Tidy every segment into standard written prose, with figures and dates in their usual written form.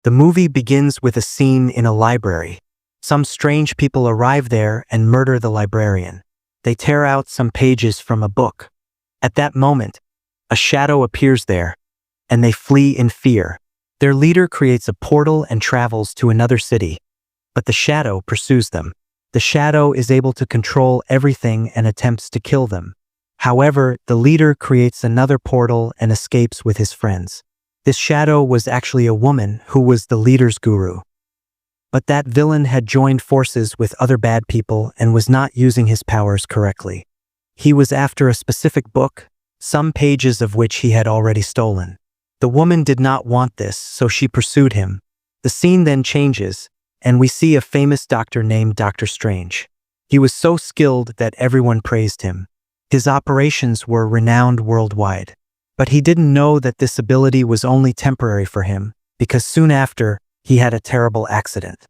The movie begins with a scene in a library. Some strange people arrive there and murder the librarian. They tear out some pages from a book. At that moment, a shadow appears there, and they flee in fear. Their leader creates a portal and travels to another city, but the shadow pursues them. The shadow is able to control everything and attempts to kill them. However, the leader creates another portal and escapes with his friends. This shadow was actually a woman who was the leader's guru. But that villain had joined forces with other bad people and was not using his powers correctly. He was after a specific book, some pages of which he had already stolen. The woman did not want this, so she pursued him. The scene then changes, and we see a famous doctor named Dr. Strange. He was so skilled that everyone praised him. His operations were renowned worldwide. But he didn't know that this ability was only temporary for him, because soon after, he had a terrible accident.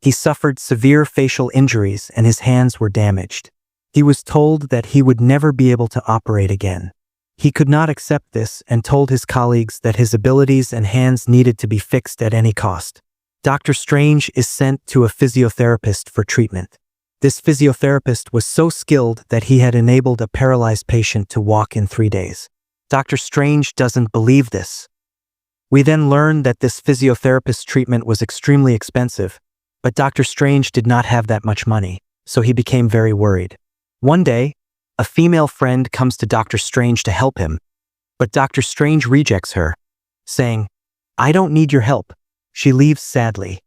He suffered severe facial injuries and his hands were damaged. He was told that he would never be able to operate again. He could not accept this and told his colleagues that his abilities and hands needed to be fixed at any cost. Dr. Strange is sent to a physiotherapist for treatment. This physiotherapist was so skilled that he had enabled a paralyzed patient to walk in 3 days. Dr. Strange doesn't believe this. We then learn that this physiotherapist's treatment was extremely expensive, but Dr. Strange did not have that much money, so he became very worried. One day, a female friend comes to Dr. Strange to help him, but Dr. Strange rejects her, saying, "I don't need your help." She leaves sadly.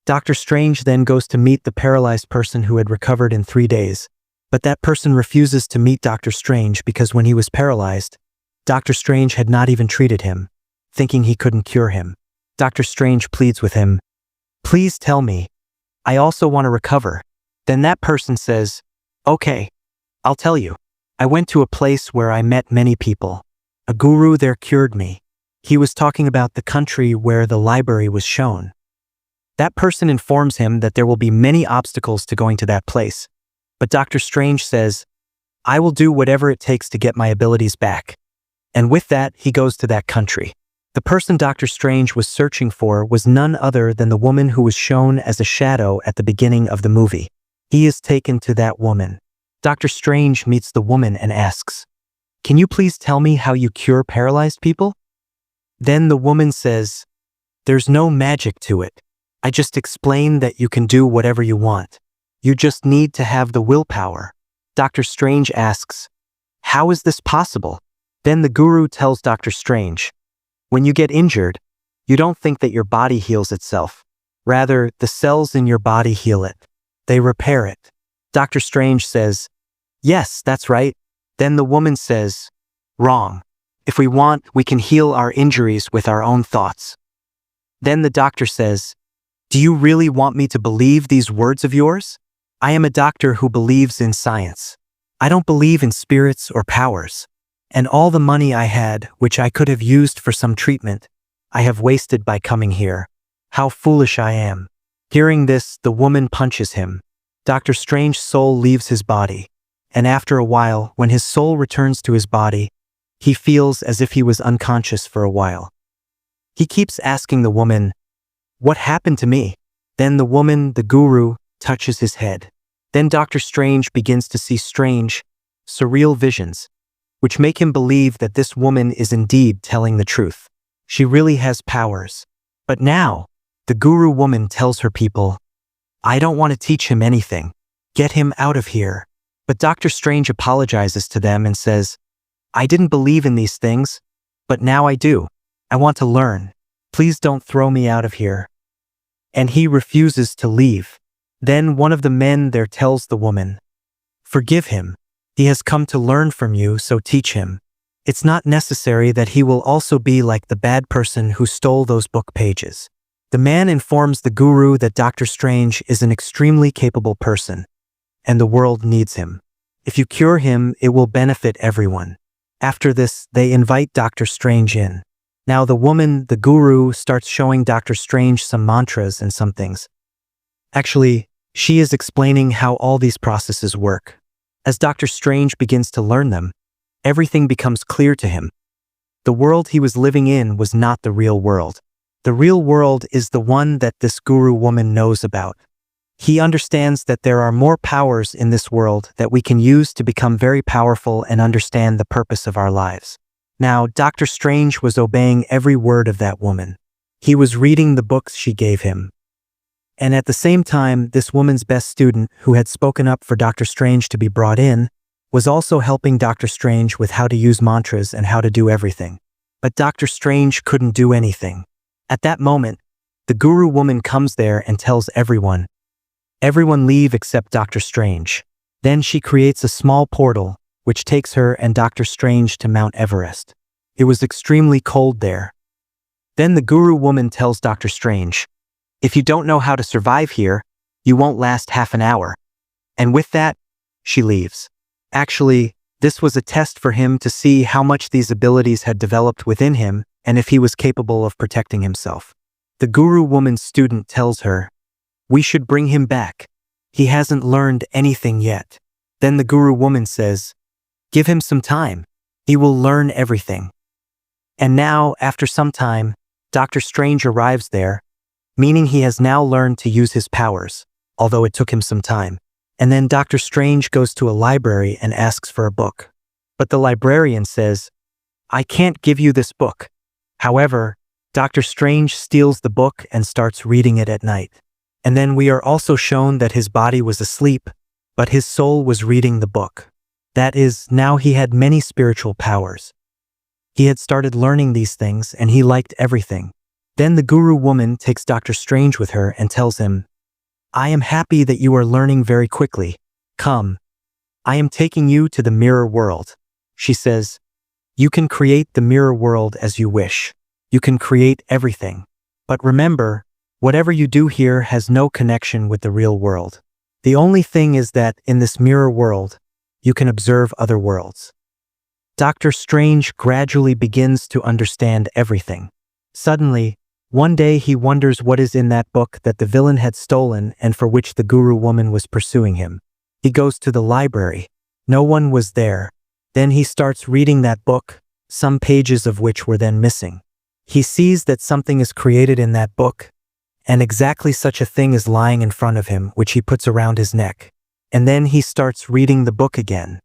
Dr. Strange then goes to meet the paralyzed person who had recovered in 3 days, but that person refuses to meet Dr. Strange because when he was paralyzed, Dr. Strange had not even treated him, thinking he couldn't cure him. Dr. Strange pleads with him, "Please tell me. I also want to recover." Then that person says, "Okay, I'll tell you. I went to a place where I met many people. A guru there cured me." He was talking about the country where the library was shown. That person informs him that there will be many obstacles to going to that place. But Dr. Strange says, "I will do whatever it takes to get my abilities back." And with that, he goes to that country. The person Dr. Strange was searching for was none other than the woman who was shown as a shadow at the beginning of the movie. He is taken to that woman. Dr. Strange meets the woman and asks, "Can you please tell me how you cure paralyzed people?" Then the woman says, "There's no magic to it. I just explain that you can do whatever you want. You just need to have the willpower." Dr. Strange asks, "How is this possible?" Then the guru tells Dr. Strange, "When you get injured, you don't think that your body heals itself. Rather, the cells in your body heal it. They repair it." Dr. Strange says, "Yes, that's right." Then the woman says, "Wrong. If we want, we can heal our injuries with our own thoughts." Then the doctor says, "Do you really want me to believe these words of yours? I am a doctor who believes in science. I don't believe in spirits or powers. And all the money I had, which I could have used for some treatment, I have wasted by coming here. How foolish I am." Hearing this, the woman punches him. Dr. Strange's soul leaves his body, and after a while, when his soul returns to his body, he feels as if he was unconscious for a while. He keeps asking the woman, "What happened to me?" Then the woman, the guru, touches his head. Then Dr. Strange begins to see strange, surreal visions, which make him believe that this woman is indeed telling the truth. She really has powers. But now, the guru woman tells her people, "I don't want to teach him anything. Get him out of here." But Dr. Strange apologizes to them and says, "I didn't believe in these things, but now I do. I want to learn. Please don't throw me out of here." And he refuses to leave. Then one of the men there tells the woman, "Forgive him. He has come to learn from you, so teach him. It's not necessary that he will also be like the bad person who stole those book pages." The man informs the guru that Dr. Strange is an extremely capable person, and the world needs him. If you cure him, it will benefit everyone. After this, they invite Dr. Strange in. Now the woman, the guru, starts showing Dr. Strange some mantras and some things. Actually, she is explaining how all these processes work. As Dr. Strange begins to learn them, everything becomes clear to him. The world he was living in was not the real world. The real world is the one that this guru woman knows about. He understands that there are more powers in this world that we can use to become very powerful and understand the purpose of our lives. Now, Dr. Strange was obeying every word of that woman. He was reading the books she gave him. And at the same time, this woman's best student, who had spoken up for Dr. Strange to be brought in, was also helping Dr. Strange with how to use mantras and how to do everything. But Dr. Strange couldn't do anything. At that moment, the guru woman comes there and tells everyone leave except Dr. Strange. Then she creates a small portal, which takes her and Dr. Strange to Mount Everest. It was extremely cold there. Then the guru woman tells Dr. Strange, "If you don't know how to survive here, you won't last half an hour." And with that, she leaves. Actually, this was a test for him to see how much these abilities had developed within him and if he was capable of protecting himself. The guru woman's student tells her, "We should bring him back. He hasn't learned anything yet." Then the guru woman says, "Give him some time. He will learn everything." And now, after some time, Dr. Strange arrives there, meaning he has now learned to use his powers, although it took him some time. And then Dr. Strange goes to a library and asks for a book. But the librarian says, "I can't give you this book." However, Dr. Strange steals the book and starts reading it at night. And then we are also shown that his body was asleep, but his soul was reading the book. That is, now he had many spiritual powers. He had started learning these things and he liked everything. Then the guru woman takes Dr. Strange with her and tells him, "I am happy that you are learning very quickly. Come. I am taking you to the mirror world." She says, "You can create the mirror world as you wish. You can create everything. But remember, whatever you do here has no connection with the real world. The only thing is that in this mirror world, you can observe other worlds." Dr. Strange gradually begins to understand everything. Suddenly, one day he wonders what is in that book that the villain had stolen and for which the guru woman was pursuing him. He goes to the library. No one was there. Then he starts reading that book, some pages of which were then missing. He sees that something is created in that book, and exactly such a thing is lying in front of him, which he puts around his neck. And then he starts reading the book again.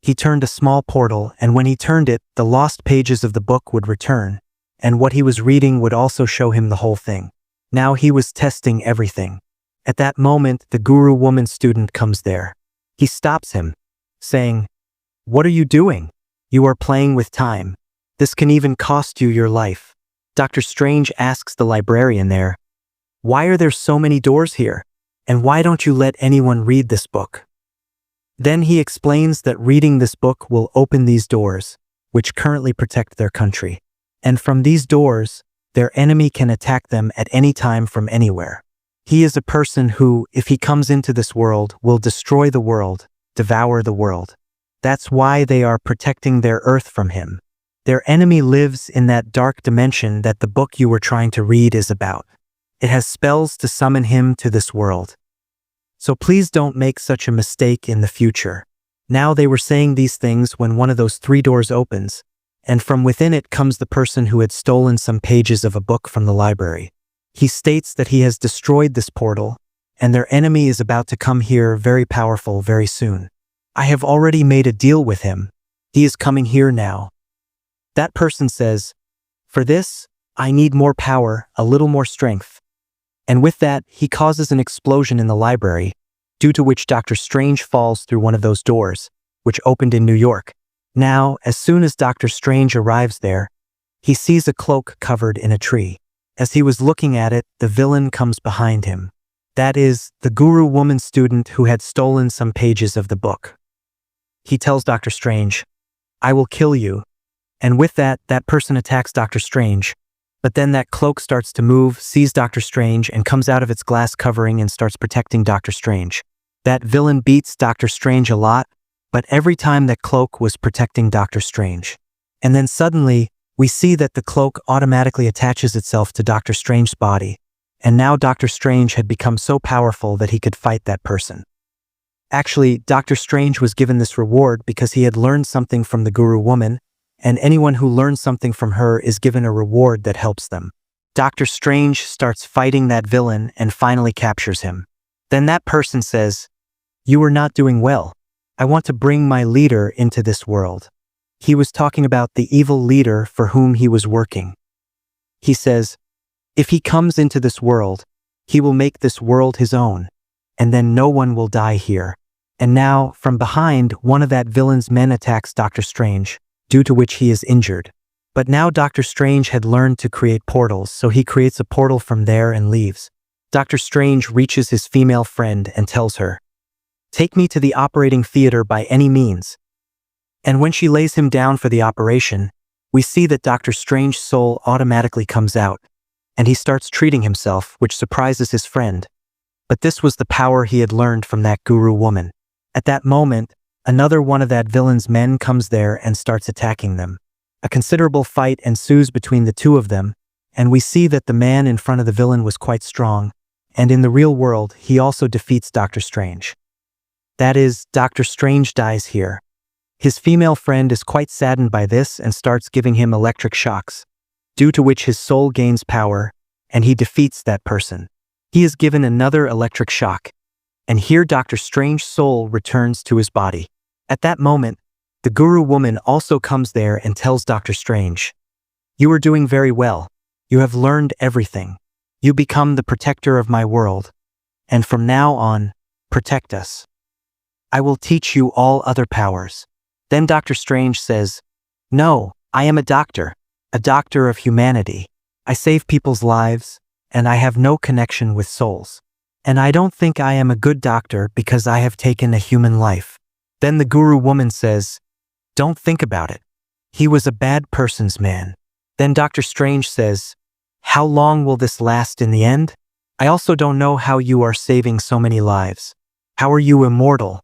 He turned a small portal, and when he turned it, the lost pages of the book would return, and what he was reading would also show him the whole thing. Now he was testing everything. At that moment, the guru woman student comes there. He stops him, saying, "What are you doing? You are playing with time. This can even cost you your life." Dr. Strange asks the librarian there, "Why are there so many doors here? And why don't you let anyone read this book?" Then he explains that reading this book will open these doors, which currently protect their country. And from these doors, their enemy can attack them at any time from anywhere. He is a person who, if he comes into this world, will destroy the world, devour the world. That's why they are protecting their earth from him. Their enemy lives in that dark dimension that the book you were trying to read is about. It has spells to summon him to this world. So please don't make such a mistake in the future. Now they were saying these things when one of those 3 doors opens, and from within it comes the person who had stolen some pages of a book from the library. He states that he has destroyed this portal, and their enemy is about to come here very powerful very soon. "I have already made a deal with him. He is coming here now." That person says, "For this, I need more power, a little more strength." And with that, he causes an explosion in the library, due to which Dr. Strange falls through one of those doors, which opened in New York. Now, as soon as Dr. Strange arrives there, he sees a cloak covered in a tree. As he was looking at it, the villain comes behind him. That is, the guru woman student who had stolen some pages of the book. He tells Dr. Strange, "I will kill you." And with that, that person attacks Dr. Strange. But then that cloak starts to move, sees Dr. Strange, and comes out of its glass covering and starts protecting Dr. Strange. That villain beats Dr. Strange a lot, but every time that cloak was protecting Dr. Strange. And then suddenly, we see that the cloak automatically attaches itself to Dr. Strange's body, and now Dr. Strange had become so powerful that he could fight that person. Actually, Dr. Strange was given this reward because he had learned something from the guru woman, and anyone who learns something from her is given a reward that helps them. Doctor Strange starts fighting that villain and finally captures him. Then that person says, "You are not doing well. I want to bring my leader into this world." He was talking about the evil leader for whom he was working. He says, "If he comes into this world, he will make this world his own, and then no one will die here." And now, from behind, one of that villain's men attacks Doctor Strange, due to which he is injured. But now Doctor Strange had learned to create portals, so he creates a portal from there and leaves. Doctor Strange reaches his female friend and tells her, "Take me to the operating theater by any means." And when she lays him down for the operation, we see that Doctor Strange's soul automatically comes out, and he starts treating himself, which surprises his friend. But this was the power he had learned from that guru woman. At that moment, another one of that villain's men comes there and starts attacking them. A considerable fight ensues between the two of them, and we see that the man in front of the villain was quite strong, and in the real world, he also defeats Doctor Strange. That is, Doctor Strange dies here. His female friend is quite saddened by this and starts giving him electric shocks, due to which his soul gains power, and he defeats that person. He is given another electric shock, and here Doctor Strange's soul returns to his body. At that moment, the guru woman also comes there and tells Doctor Strange, "You are doing very well. You have learned everything. You become the protector of my world, and from now on, protect us. I will teach you all other powers." Then Doctor Strange says, "No, I am a doctor of humanity. I save people's lives, and I have no connection with souls. And I don't think I am a good doctor because I have taken a human life." Then the guru woman says, "Don't think about it. He was a bad person's man." Then Doctor Strange says, "How long will this last in the end? I also don't know how you are saving so many lives. How are you immortal?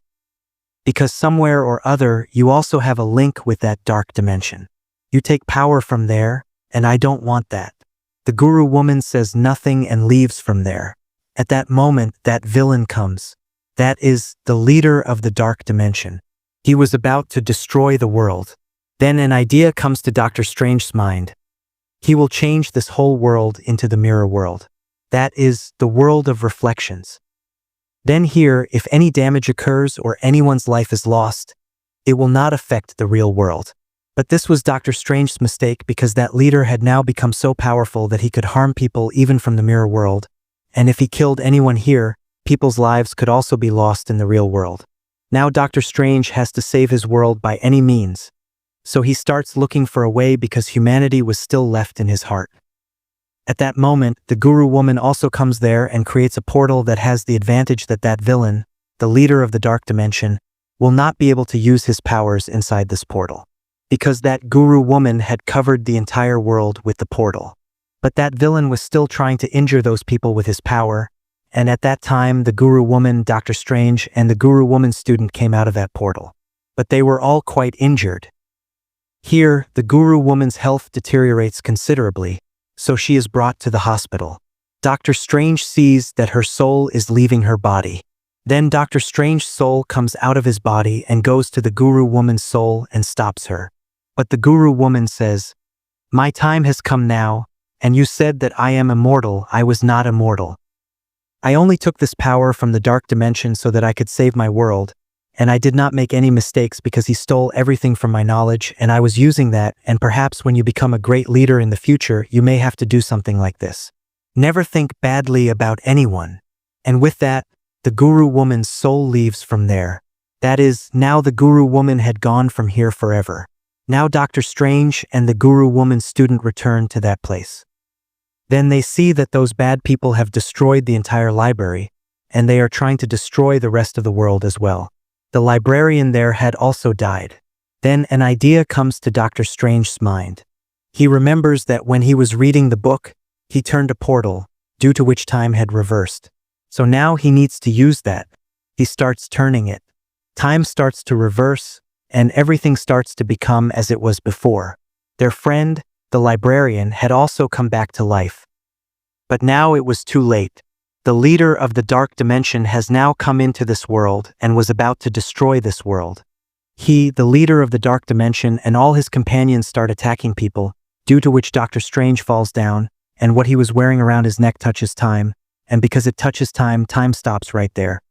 Because somewhere or other you also have a link with that dark dimension. You take power from there, and I don't want that." The guru woman says nothing and leaves from there. At that moment, that villain comes. That is, the leader of the dark dimension. He was about to destroy the world. Then an idea comes to Doctor Strange's mind. He will change this whole world into the mirror world. That is, the world of reflections. Then here, if any damage occurs or anyone's life is lost, it will not affect the real world. But this was Doctor Strange's mistake because that leader had now become so powerful that he could harm people even from the mirror world. And if he killed anyone here, people's lives could also be lost in the real world. Now Doctor Strange has to save his world by any means. So he starts looking for a way because humanity was still left in his heart. At that moment, the guru woman also comes there and creates a portal that has the advantage that that villain, the leader of the dark dimension, will not be able to use his powers inside this portal. Because that guru woman had covered the entire world with the portal. But that villain was still trying to injure those people with his power, and at that time the guru woman, Doctor Strange, and the guru woman student came out of that portal. But they were all quite injured. Here, the guru woman's health deteriorates considerably, so she is brought to the hospital. Doctor Strange sees that her soul is leaving her body. Then Doctor Strange's soul comes out of his body and goes to the guru woman's soul and stops her. But the guru woman says, "My time has come now, and you said that I am immortal. I was not immortal. I only took this power from the dark dimension so that I could save my world, and I did not make any mistakes because he stole everything from my knowledge, and I was using that, and perhaps when you become a great leader in the future, you may have to do something like this. Never think badly about anyone." And with that, the guru woman's soul leaves from there. That is, now the guru woman had gone from here forever. Now Doctor Strange and the guru woman's student return to that place. Then they see that those bad people have destroyed the entire library, and they are trying to destroy the rest of the world as well. The librarian there had also died. Then an idea comes to Doctor Strange's mind. He remembers that when he was reading the book, he turned a portal, due to which time had reversed. So now he needs to use that. He starts turning it. Time starts to reverse, and everything starts to become as it was before. Their friend, the librarian, had also come back to life. But now it was too late. The leader of the dark dimension has now come into this world and was about to destroy this world. He, the leader of the dark dimension, and all his companions start attacking people, due to which Doctor Strange falls down, and what he was wearing around his neck touches time, and because it touches time, time stops right there.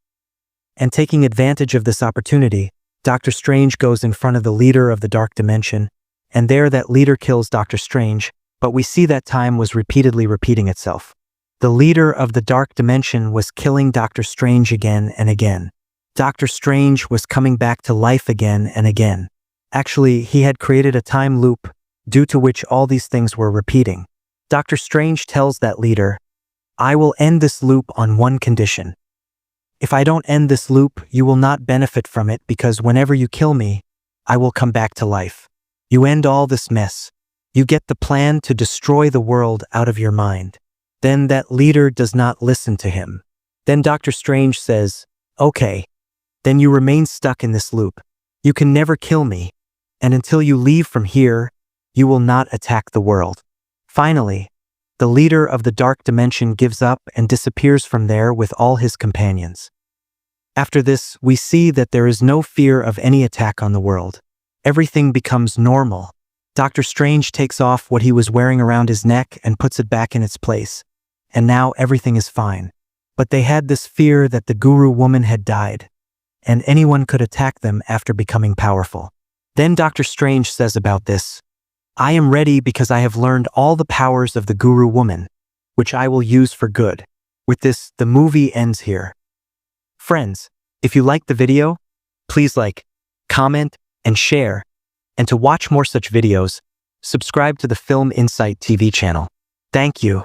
And taking advantage of this opportunity, Doctor Strange goes in front of the leader of the Dark Dimension, and there that leader kills Doctor Strange, but we see that time was repeatedly repeating itself. The leader of the Dark Dimension was killing Doctor Strange again and again. Doctor Strange was coming back to life again and again. Actually, he had created a time loop due to which all these things were repeating. Doctor Strange tells that leader, "I will end this loop on one condition. If I don't end this loop, you will not benefit from it because whenever you kill me, I will come back to life. You end all this mess. You get the plan to destroy the world out of your mind." Then that leader does not listen to him. Then Doctor Strange says, "Okay, then you remain stuck in this loop. You can never kill me, and until you leave from here, you will not attack the world." Finally, the leader of the Dark Dimension gives up and disappears from there with all his companions. After this, we see that there is no fear of any attack on the world. Everything becomes normal. Doctor Strange takes off what he was wearing around his neck and puts it back in its place. And now everything is fine. But they had this fear that the Guru woman had died, and anyone could attack them after becoming powerful. Then Doctor Strange says about this, "I am ready because I have learned all the powers of the Guru woman, which I will use for good." With this, the movie ends here. Friends, if you liked the video, please like, comment, and share. And to watch more such videos, subscribe to the Film Insight TV channel. Thank you.